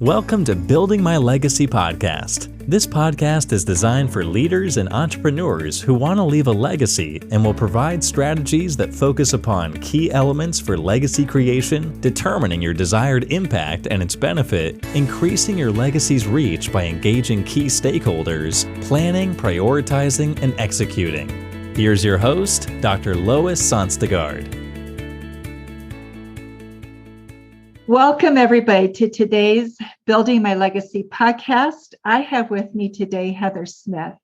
Welcome to Building My Legacy podcast. This podcast is designed for leaders and entrepreneurs who want to leave a legacy and will provide strategies that focus upon key elements for legacy creation, determining your desired impact and its benefit, increasing your legacy's reach by engaging key stakeholders, planning, prioritizing, and executing. Here's your host, Dr. Lois Sonstegard. Welcome, everybody, to today's Building My Legacy podcast. I have with me today Heather Smith.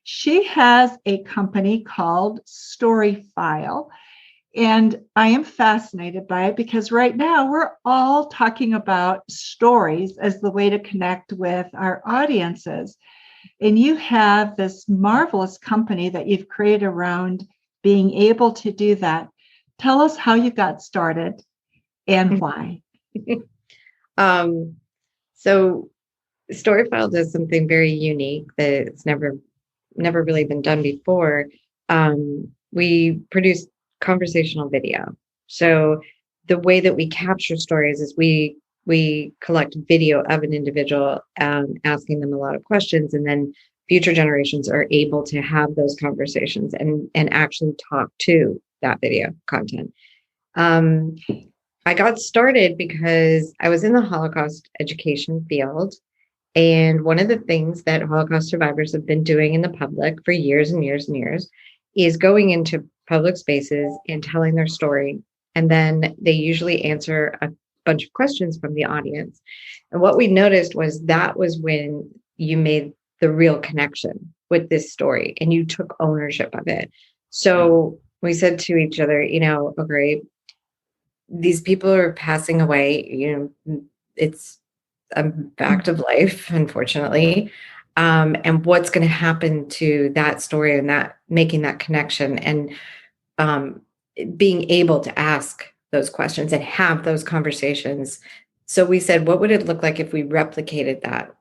She has a company called Storyfile, and I am fascinated by it because right now we're all talking about stories as the way to connect with our audiences. And you have this marvelous company that you've created around being able to do that. Tell us how you got started and why. So Storyfile does something very unique that's never really been done before. We produce conversational video. So the way that we capture stories is we collect video of an individual, asking them a lot of questions, and then future generations are able to have those conversations and actually talk to that video content. I got started because I was in the Holocaust education field. And one of the things that Holocaust survivors have been doing in the public for years and years and years is going into public spaces and telling their story. And then they usually answer a bunch of questions from the audience. And what we noticed was that was when you made the real connection with this story and you took ownership of it. So we said to each other, okay, these people are passing away, it's a fact of life, unfortunately. And what's going to happen to that story and that making that connection and being able to ask those questions and have those conversations. So we said, what would it look like if we replicated that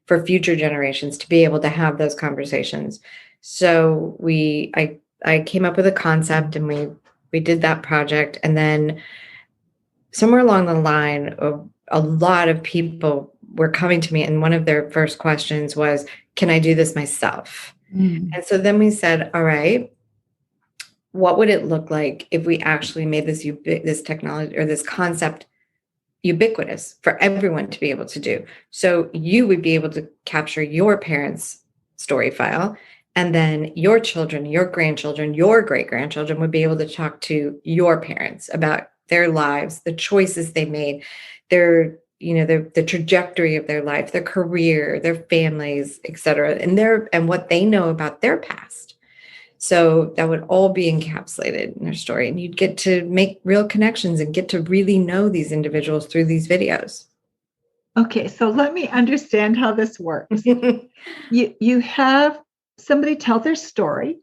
for future generations to be able to have those conversations? So I came up with a concept and we did that project. And then somewhere along the line, a lot of people were coming to me. And one of their first questions was, can I do this myself? And so then we said, all right, what would it look like if we actually made this technology or this concept ubiquitous for everyone to be able to do? So you would be able to capture your parents' story file. And then your children, your grandchildren, your great-grandchildren would be able to talk to your parents about their lives, the choices they made, the trajectory of their life, their career, their families, et cetera, and what they know about their past. So that would all be encapsulated in their story. And you'd get to make real connections and get to really know these individuals through these videos. Okay, so let me understand how this works. You have somebody tell their story,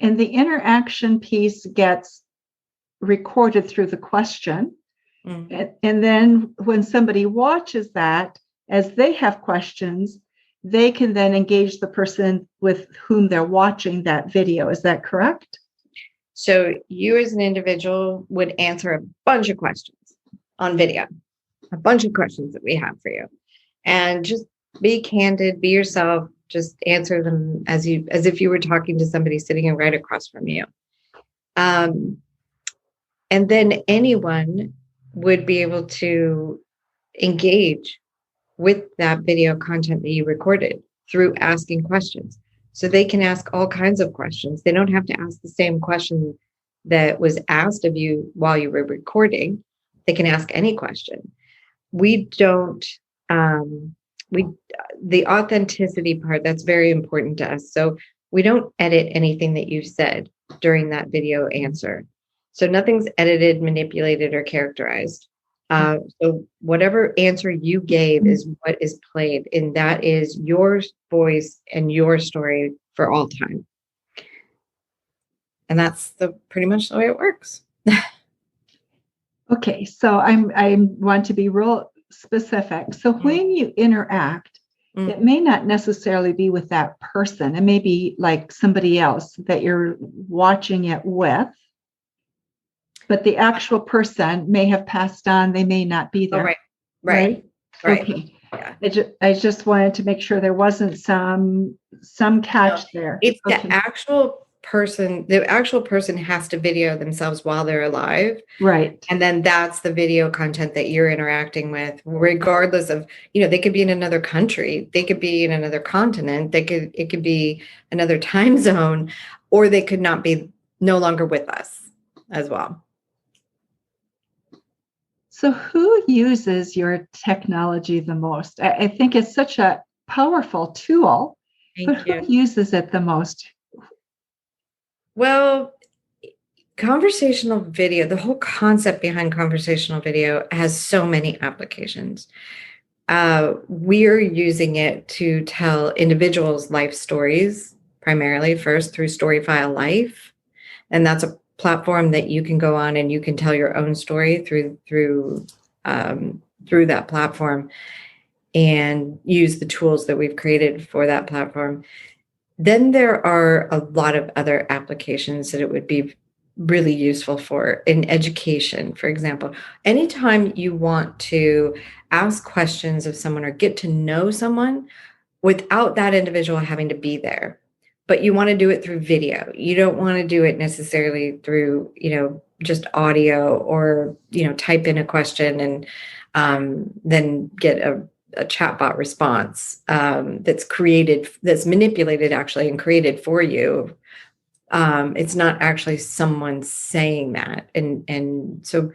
and the interaction piece gets recorded through the question. And then when somebody watches that, as they have questions, they can then engage the person with whom they're watching that video. Is that correct? So you as an individual would answer a bunch of questions on video, a bunch of questions that we have for you. And just be candid, be yourself. Just answer them as if you were talking to somebody sitting right across from you. And then anyone would be able to engage with that video content that you recorded through asking questions. So they can ask all kinds of questions. They don't have to ask the same question that was asked of you while you were recording. They can ask any question. We don't, the authenticity part, that's very important to us. So we don't edit anything that you said during that video answer. So nothing's edited, manipulated, or characterized. So whatever answer you gave is what is played, and that is your voice and your story for all time. And that's pretty much the way it works. Okay, so I want to be real specific. So when you interact, it may not necessarily be with that person. It may be like somebody else that you're watching it with. But the actual person may have passed on. They may not be there. Oh, right. Okay. Yeah. I just wanted to make sure there wasn't some catch there. It's Okay. the actual person has to video themselves while they're alive. Right. And then that's the video content that you're interacting with, regardless of, they could be in another country, they could be in another continent, it could be another time zone, or they could not be no longer with us as well. So who uses your technology the most? I think it's such a powerful tool, but who uses it the most? Well, conversational video, the whole concept behind conversational video has so many applications. We're using it to tell individuals' life stories, primarily first through Storyfile Life. And that's a platform that you can go on and you can tell your own story through that platform and use the tools that we've created for that platform. Then there are a lot of other applications that it would be really useful for in education. For example, anytime you want to ask questions of someone or get to know someone without that individual having to be there, but you want to do it through video. You don't want to do it necessarily through, just audio or, type in a question and then get a chatbot response that's manipulated actually and created for you. It's not actually someone saying that. And so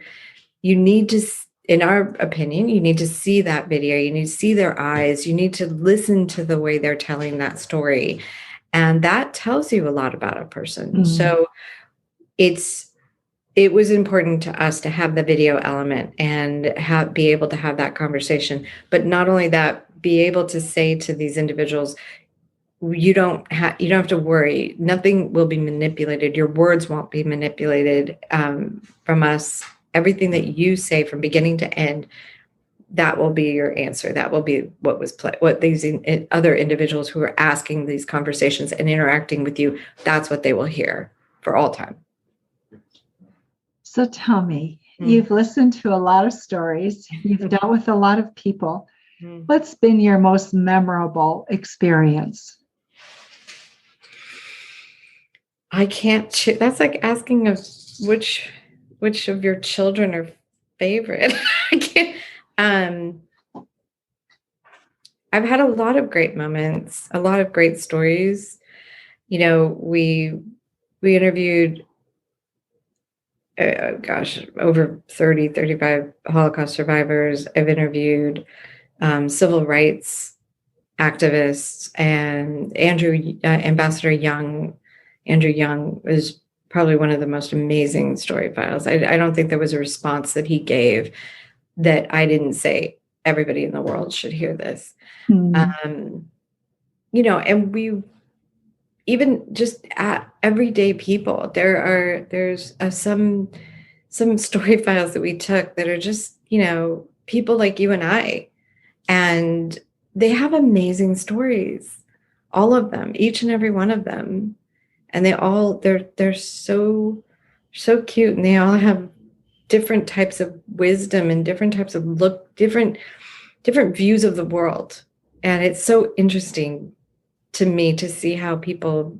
you need to, in our opinion, you need to see that video. You need to see their eyes. You need to listen to the way they're telling that story. And that tells you a lot about a person. Mm-hmm. So it was important to us to have the video element and be able to have that conversation. But not only that, be able to say to these individuals, you don't have to worry. Nothing will be manipulated. Your words won't be manipulated from us. Everything that you say from beginning to end, that will be your answer. That will be what these other individuals who are asking these conversations and interacting with you, that's what they will hear for all time. So tell me, you've listened to a lot of stories. You've dealt with a lot of people. What's been your most memorable experience? I can't choose. That's like asking us which of your children are favorite. I can't. I've had a lot of great moments, a lot of great stories. We interviewed, over 35 Holocaust survivors. I've interviewed civil rights activists, and Ambassador Andrew Young was probably one of the most amazing story files. I don't think there was a response that he gave that I didn't say, everybody in the world should hear this. And we even just at everyday people, there's some story files that we took that are just, people like you and I, and they have amazing stories, all of them, each and every one of them. And they're so cute, and they all have different types of wisdom and different types of different views of the world. And it's so interesting to me to see how people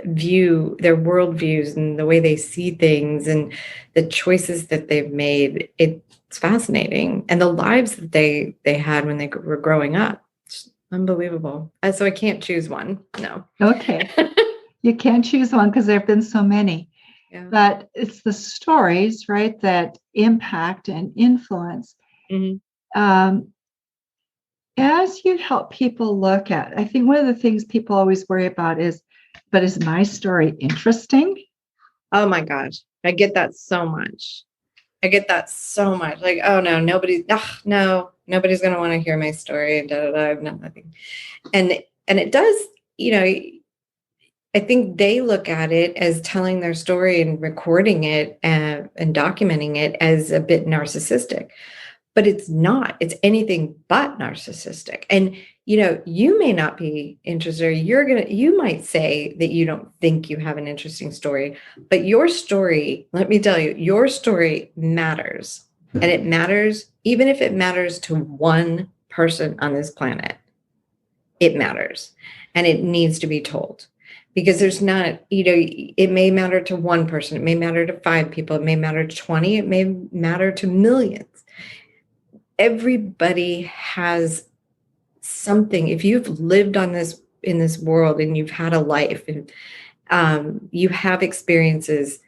view their worldviews and the way they see things and the choices that they've made. It's fascinating. And the lives that they had when they were growing up. It's unbelievable. So I can't choose one. No. Okay. You can't choose one because there have been so many. Yeah. But it's the stories, right, that impact and influence. Mm-hmm. As you help people look at, I think one of the things people always worry about is my story interesting? Oh my gosh. I get that so much. Like, oh no, nobody's going to want to hear my story. I've nothing. And it does, I think they look at it as telling their story and recording it and documenting it as a bit narcissistic, but it's not. It's anything but narcissistic. And, you may not be interested, or you might say that you don't think you have an interesting story, but your story, let me tell you, your story matters. And it matters, even if it matters to one person on this planet, it matters and it needs to be told. Because there's not, it may matter to one person, it may matter to 5 people, it may matter to 20, it may matter to millions. Everybody has something. If you've lived in this world and you've had a life and you have experiences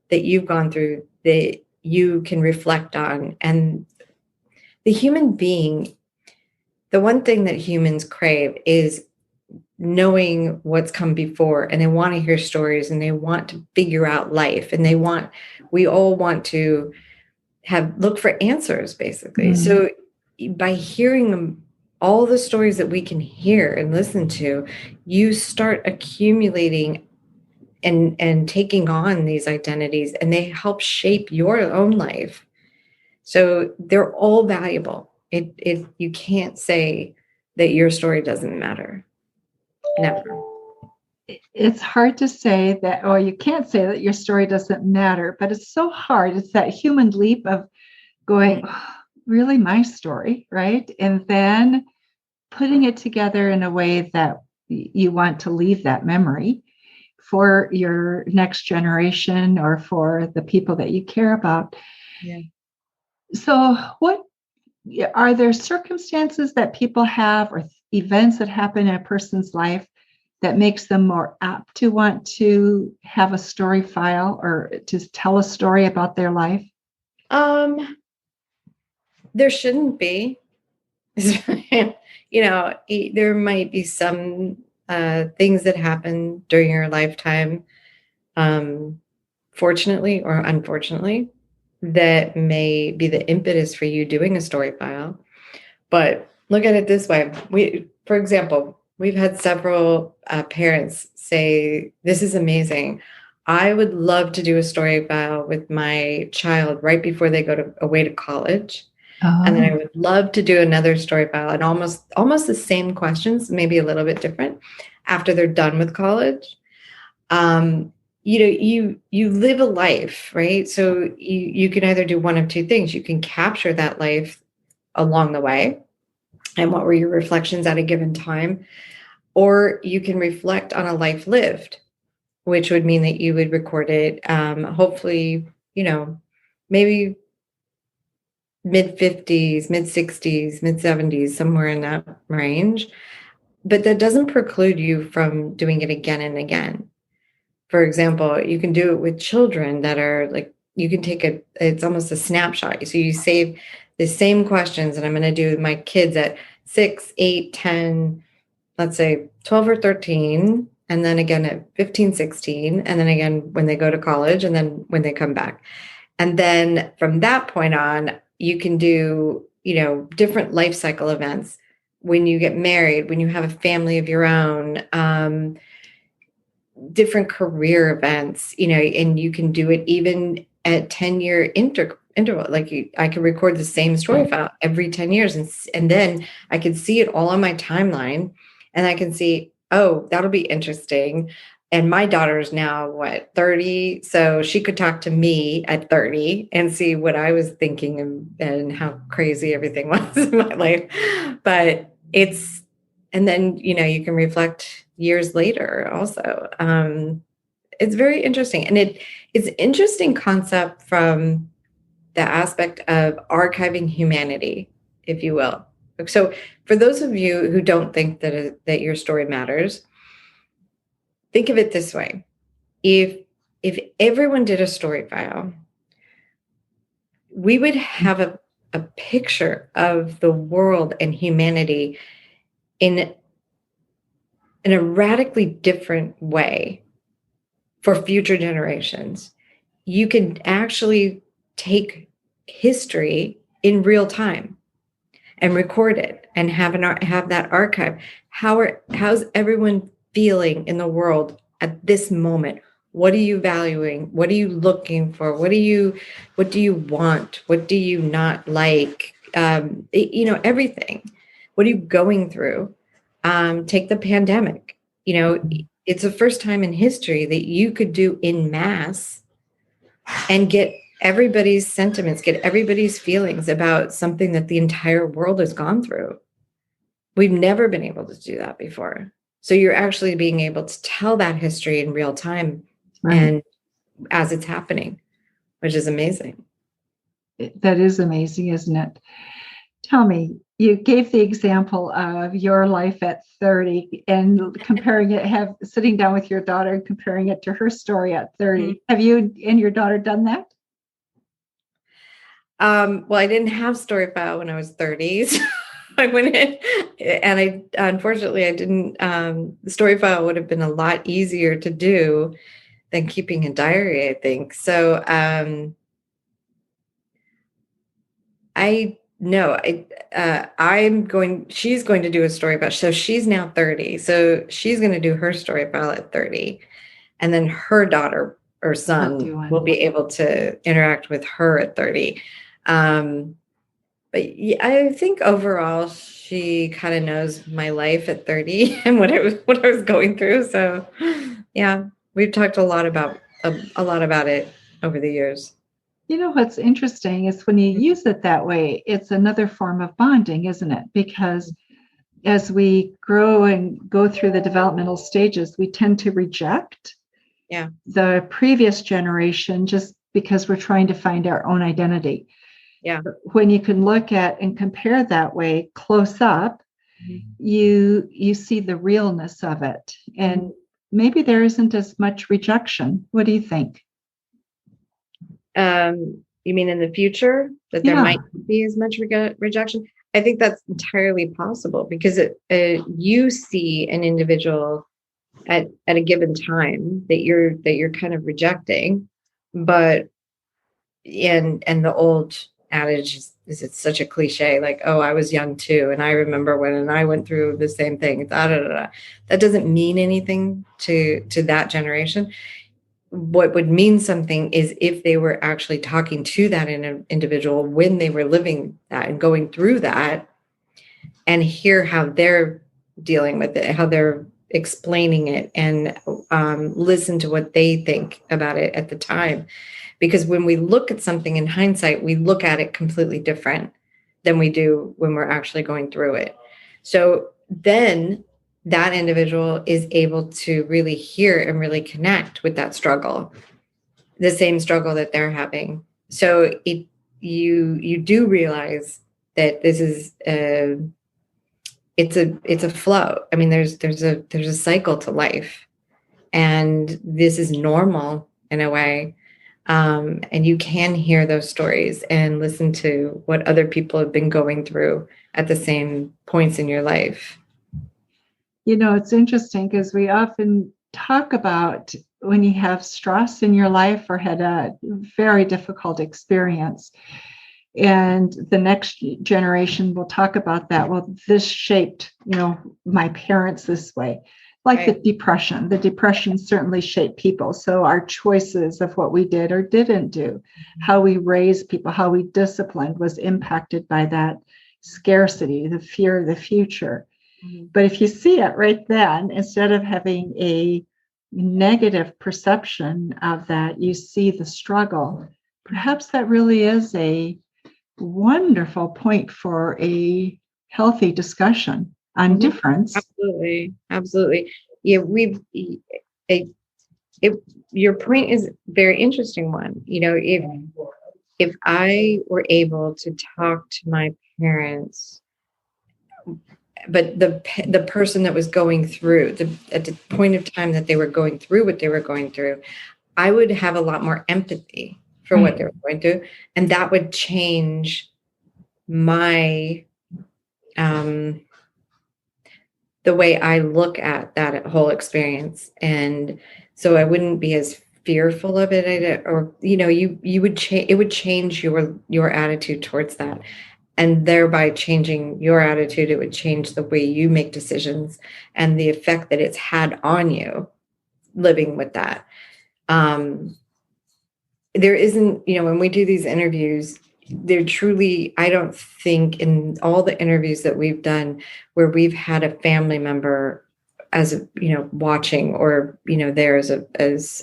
that you've gone through that you can reflect on. And the human being, the one thing that humans crave is knowing what's come before, and they want to hear stories, and they want to figure out life, and we all want to look for answers, basically. So by hearing them, all the stories that we can hear and listen to, you start accumulating and taking on these identities, and they help shape your own life. So they're all valuable. You can't say that your story doesn't matter. Never. It's hard to say that, or you can't say that your story doesn't matter, but it's so hard. It's that human leap of going, oh, really my story, right? And then putting it together in a way that you want to leave that memory for your next generation or for the people that you care about. Yeah. So are there circumstances that people have or events that happen in a person's life that makes them more apt to want to have a story file or to tell a story about their life? There shouldn't be. There might be some things that happen during your lifetime, fortunately or unfortunately, that may be the impetus for you doing a story file. But look at it this way. For example, we've had several parents say, this is amazing. I would love to do a story file with my child right before they go away to college. Oh. And then I would love to do another story file and almost the same questions, maybe a little bit different, after they're done with college. You live a life, right? So you can either do one of two things. You can capture that life along the way, and what were your reflections at a given time, or you can reflect on a life lived, which would mean that you would record it, hopefully, maybe mid-50s, mid-60s, mid-70s, somewhere in that range. But that doesn't preclude you from doing it again and again. For example, you can do it with children that are like, you can take it's almost a snapshot. So you save the same questions, and I'm going to do with my kids at 6, 8, 10, let's say 12 or 13, and then again at 15, 16, and then again when they go to college, and then when they come back. And then from that point on, you can do, different life cycle events. When you get married, when you have a family of your own, different career events, and you can do it even at 10-year interval. Like I can record the same story file every 10 years. And then I can see it all on my timeline, and I can see, oh, that'll be interesting. And my daughter's now 30. So she could talk to me at 30 and see what I was thinking and how crazy everything was in my life. But and then, you can reflect years later also. It's very interesting. And it's an interesting concept from the aspect of archiving humanity, if you will. So for those of you who don't think that your story matters, think of it this way. If everyone did a story file, we would have a picture of the world and humanity in a radically different way for future generations. You can actually take history in real time and record it and have that archive. How's everyone feeling in the world at this moment? What are you valuing? What are you looking for? What do you want? What do you not like? Everything. What are you going through? Take the pandemic. It's the first time in history that you could do en masse and get everybody's sentiments, get everybody's feelings about something that the entire world has gone through. we've never been able to do that before. So you're actually being able to tell that history in real time, Right. and as it's happening, which is amazing. That is amazing, isn't it? Tell me, you gave the example of your life at 30 and comparing it, sitting down with your daughter and comparing it to her story at 30. Mm-hmm. Have you and your daughter done that? Well, I didn't have Storyfile when I was 30. So I went in, and unfortunately I didn't. The Storyfile would have been a lot easier to do than keeping a diary, I think. So she's going to do a Storyfile. So she's now 30. So she's going to do her Storyfile at 30. And then her daughter or son will be able to interact with her at 30. But yeah, I think overall she kind of knows my life at 30 and what I was going through. So yeah, we've talked a lot about it over the years. You know, what's interesting is when you use it that way, it's another form of bonding, isn't it? Because as we grow and go through the developmental stages, we tend to reject the previous generation just because we're trying to find our own identity. Yeah. When you can look at and compare that way close up, you see the realness of it. And maybe there isn't as much rejection. What do you think? You mean in the future that there might be as much rejection? I think that's entirely possible because you see an individual at a given time that you're kind of rejecting, but and the old adage is it's such a cliche, like, oh, I was young too, and I remember when I went through the same thing. That doesn't mean anything to that generation. What would mean something is if they were actually talking to that individual when they were living that and going through that, and hear how they're dealing with it, how they're explaining it, and listen to what they think about it at the time. Because when we look at something in hindsight, we look at it completely different than we do when we're actually going through it. So then that individual is able to really hear and really connect with that struggle, the same struggle that they're having. So you do realize that this is it's a flow. I mean, there's a cycle to life, and this is normal in a way. And you can hear those stories and listen to what other people have been going through at the same points in your life. You know, it's interesting because we often talk about when you have stress in your life or had a very difficult experience, and the next generation will talk about that. Well, this shaped, my parents this way. Like the depression certainly shaped people. So our choices of what we did or didn't do, how we raised people, how we disciplined was impacted by that scarcity, the fear of the future. But if you see it right then, instead of having a negative perception of that, you see the struggle. Perhaps that really is a wonderful point for a healthy discussion on difference. Absolutely. Yeah, your point is a very interesting one. If I were able to talk to my parents, but the person that was going through at the point of time that they were going through what they were going through, I would have a lot more empathy for what they were going through, and that would change my the way I look at that whole experience. And so I wouldn't be as fearful of it, or you would change. It would change your attitude towards that, and thereby changing your attitude, it would change the way you make decisions and the effect that it's had on you living with that. There isn't, when we do these interviews, there truly, I don't think in all the interviews that we've done where we've had a family member as watching or there as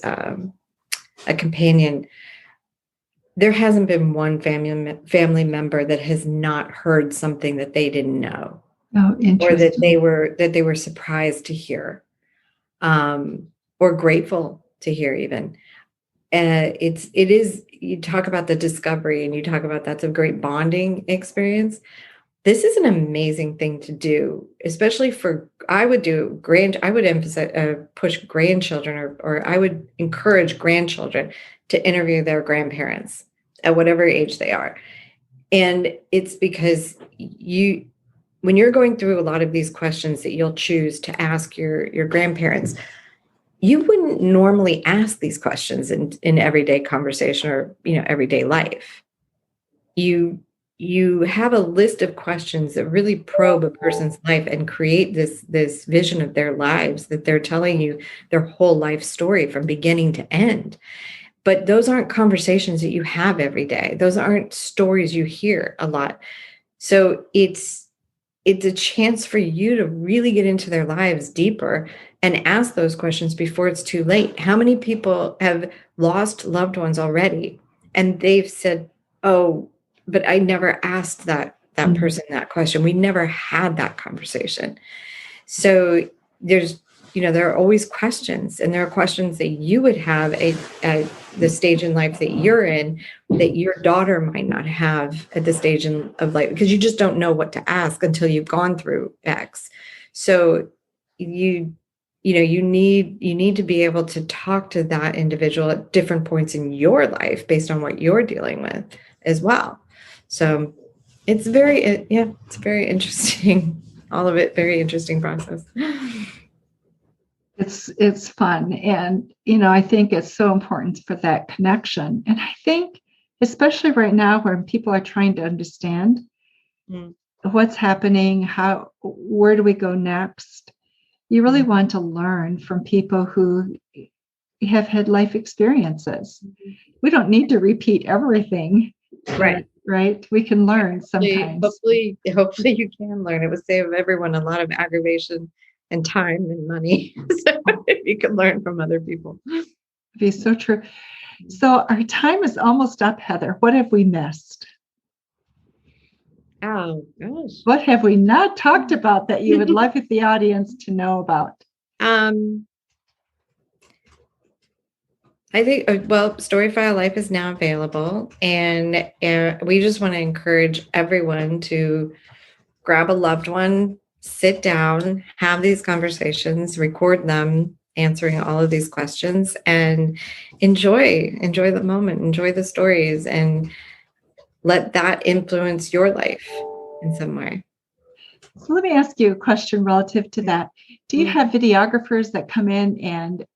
a companion, there hasn't been one family member that has not heard something that they didn't know. Oh, or interesting. that they were surprised to hear, or grateful to hear even. It is, you talk about the discovery and you talk about that's a great bonding experience. This is an amazing thing to do, especially for, I would emphasize, push grandchildren, or I would encourage grandchildren to interview their grandparents at whatever age they are. And it's because when you're going through a lot of these questions that you'll choose to ask your grandparents, you wouldn't normally ask these questions in everyday conversation or, everyday life. You have a list of questions that really probe a person's life and create this vision of their lives, that they're telling you their whole life story from beginning to end. But those aren't conversations that you have every day. Those aren't stories you hear a lot. So it's a chance for you to really get into their lives deeper and ask those questions before it's too late. How many people have lost loved ones already and they've said, oh, but I never asked that person that question. We never had that conversation. So there are always questions, and there are questions that you would have at the stage in life that you're in that your daughter might not have at the stage of life, because you just don't know what to ask until you've gone through X. So you need to be able to talk to that individual at different points in your life based on what you're dealing with as well. So it's very interesting. All of it, very interesting process. It's fun. And, I think it's so important for that connection. And I think, especially right now when people are trying to understand what's happening, where do we go next? You really want to learn from people who have had life experiences. We don't need to repeat everything. Right? We can learn sometimes. Hopefully you can learn. It would save everyone a lot of aggravation and time and money. So if you can learn from other people. It'd be so true. So our time is almost up, Heather. What have we missed? Oh, gosh. What have we not talked about that you would love the audience to know about? I think, Storyfile Life is now available, and we just want to encourage everyone to grab a loved one, sit down, have these conversations, record them, answering all of these questions, and enjoy the moment, enjoy the stories, and let that influence your life in some way. So let me ask you a question relative to that. Do you have videographers that come in and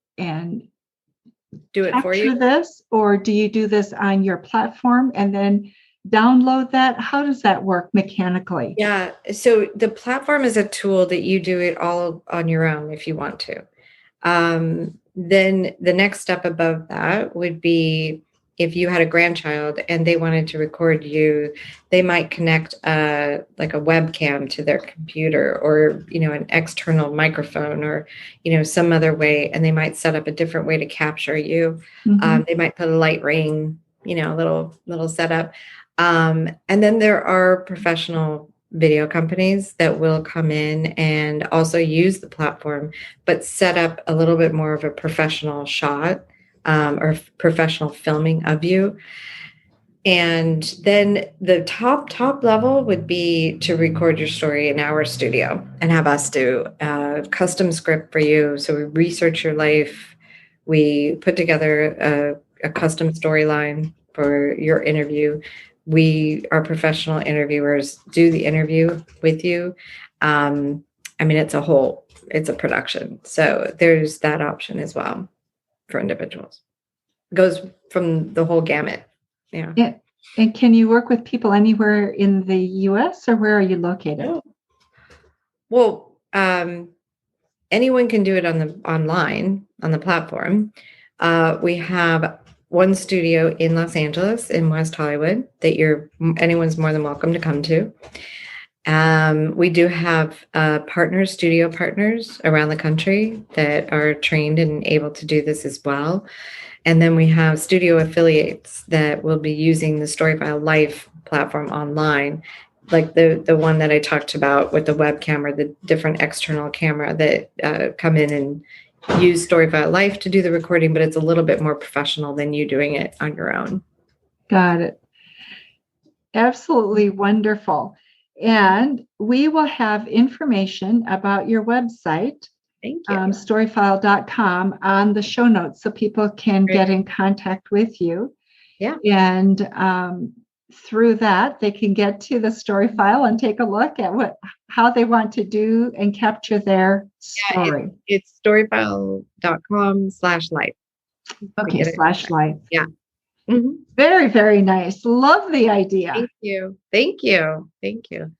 do it for you? This, or do you do this on your platform and then download that? How does that work mechanically? Yeah. So the platform is a tool that you do it all on your own if you want to. Then the next step above that would be if you had a grandchild and they wanted to record you, they might connect like a webcam to their computer, or, an external microphone, or, some other way. And they might set up a different way to capture you. They might put a light ring, a little setup. And then there are professional video companies that will come in and also use the platform, but set up a little bit more of a professional shot, or professional filming of you. And then the top level would be to record your story in our studio and have us do a custom script for you. So we research your life. We put together a custom storyline for your interview. Our professional interviewers do the interview with you. It's a production. So there's that option as well for individuals. It goes from the whole gamut. Yeah. And can you work with people anywhere in the US, or where are you located? Oh. Well, anyone can do it online on the platform. We have one studio in Los Angeles, in West Hollywood, that anyone's more than welcome to come to. We do have studio partners around the country that are trained and able to do this as well. And then we have studio affiliates that will be using the Storyfile Life platform online like the one that I talked about with the webcam or the different external camera that come in and use Storyfile Life to do the recording, but it's a little bit more professional than you doing it on your own. Got it. Absolutely wonderful. And we will have information about your website, Thank you. storyfile.com, on the show notes so people can Great. get in contact with you. Yeah. And through that, they can get to the Storyfile and take a look at how they want to do and capture their story. It's storyfile.com/life. Okay, /life. Yeah. Mm-hmm. Very, very nice. Love the idea. Thank you. Thank you. Thank you.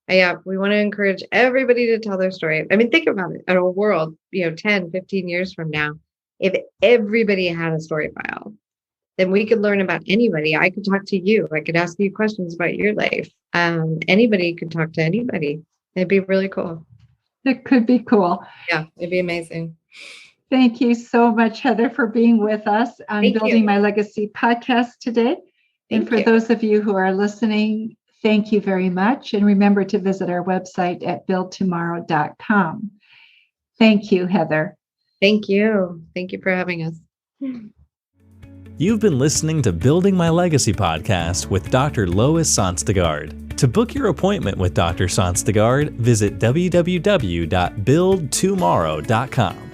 Yeah, we want to encourage everybody to tell their story. I mean, think about it. In a world, 10, 15 years from now, if everybody had a story file, then we could learn about anybody. I could talk to you. I could ask you questions about your life. Anybody could talk to anybody. It'd be really cool. It could be cool. Yeah, it'd be amazing. Thank you so much, Heather, for being with us on Building My Legacy podcast today. And for those of you who are listening, thank you very much. And remember to visit our website at buildtomorrow.com. Thank you, Heather. Thank you. Thank you for having us. You've been listening to Building My Legacy podcast with Dr. Lois Sonstegard. To book your appointment with Dr. Sonstegard, visit www.buildtomorrow.com.